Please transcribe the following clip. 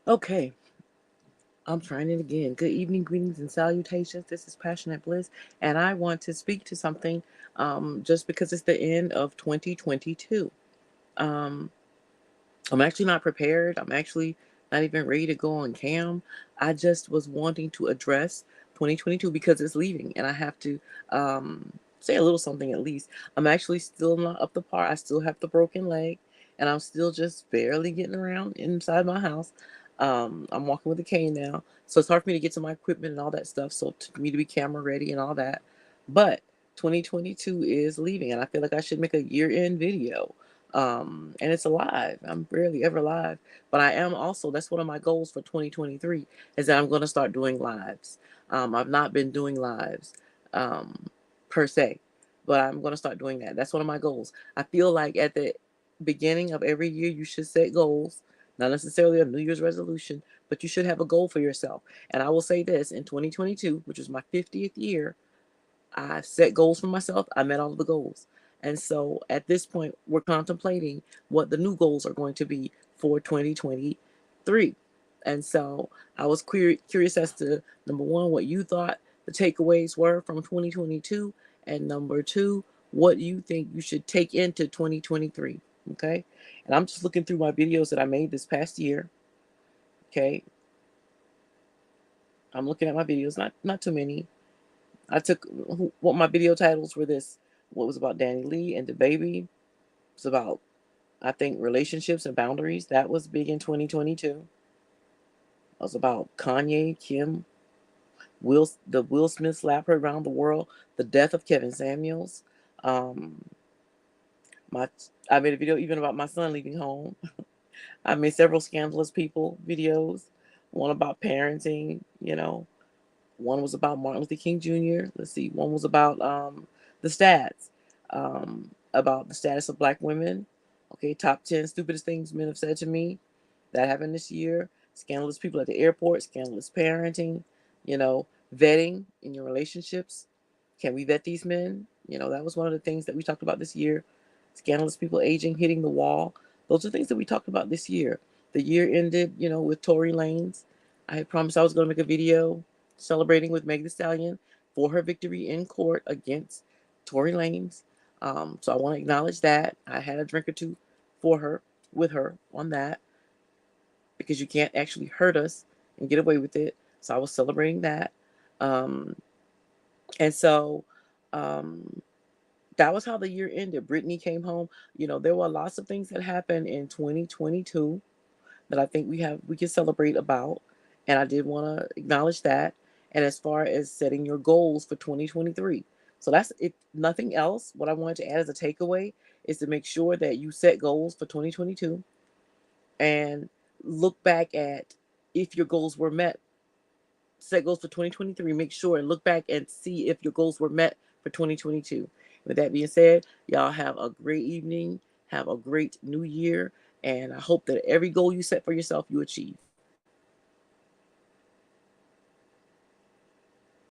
Okay, I'm trying it again. Good evening, greetings, and salutations. This is Passionate Bliss, and I want to speak to something just because it's the end of 2022. Um, I'm actually not prepared. I'm actually not even ready to go on cam. I just was wanting to address 2022 because it's leaving, and I have to say a little something at least. I'm actually still not up to par. I still have the broken leg, and I'm still just barely getting around inside my house. I'm walking with a cane now, so it's hard for me to get to my equipment and all that stuff. So for me to be camera ready and all that, but 2022 is leaving, and I feel like I should make a year-end video, and it's alive. I'm rarely ever live, but I am also. That's one of my goals for 2023 is that I'm going to start doing lives. I've not been doing lives um, per se, but I'm going to start doing that. That's one of my goals. I feel like at the beginning of every year, you should set goals, not necessarily a New Year's resolution, but you should have a goal for yourself. And I will say this: in 2022, which was my 50th year, I set goals for myself. I met all of the goals. And so at this point, we're contemplating what the new goals are going to be for 2023. And so I was curious as to number one, what you thought the takeaways were from 2022, and number two, what you think you should take into 2023. Okay. And I'm just looking through my videos that I made this past year. Okay. I'm looking at my videos, not too many. I took what my video titles were this. What was about Danny Lee and the baby. It's about, I think, relationships and boundaries. That was big in 2022. It was about Kanye, Kim, the Will Smith slap her around the world, the death of Kevin Samuels. Um, my I made a video even about my son leaving home. I made several scandalous people videos. One about parenting, One was about Martin Luther King Jr. Let's see. One was the stats, about the status of Black women. Okay, top 10 stupidest things men have said to me. That happened this year. Scandalous people at the airport, scandalous parenting, vetting in your relationships. Can we vet these men? That was one of the things that we talked about this year. Scandalous people aging, hitting the wall. Those are things that we talked about this year. The year ended, with Tory Lanez. I had promised I was going to make a video celebrating with Meg Thee Stallion for her victory in court against Tory Lanez. So I want to acknowledge that. I had a drink or two for her, with her on that, because you can't actually hurt us and get away with it. So I was celebrating that. Um, and so um, that was how the year ended. Brittany came home. There were lots of things that happened in 2022 that I think we can celebrate about. And I did want to acknowledge that. And as far as setting your goals for 2023. So that's it. Nothing else. What I wanted to add as a takeaway is to make sure that you set goals for 2022 and look back at if your goals were met. Set goals for 2023. Make sure and look back and see if your goals were met for 2022. With that being said, y'all have a great evening. Have a great new year. And I hope that every goal you set for yourself, you achieve.